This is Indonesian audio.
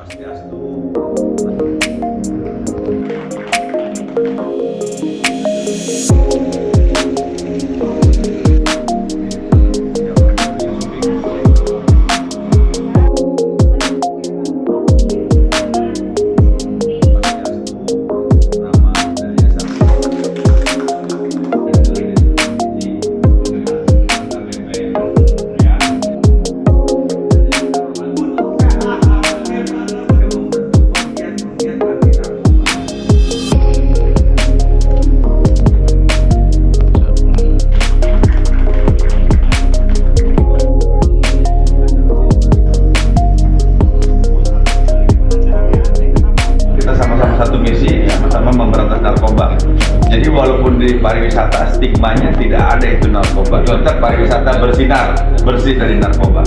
Swastiastu. Satu misi, sama-sama memberantas narkoba. Jadi walaupun di pariwisata stigmanya tidak ada itu narkoba, tetap pariwisata bersinar, bersih dari narkoba.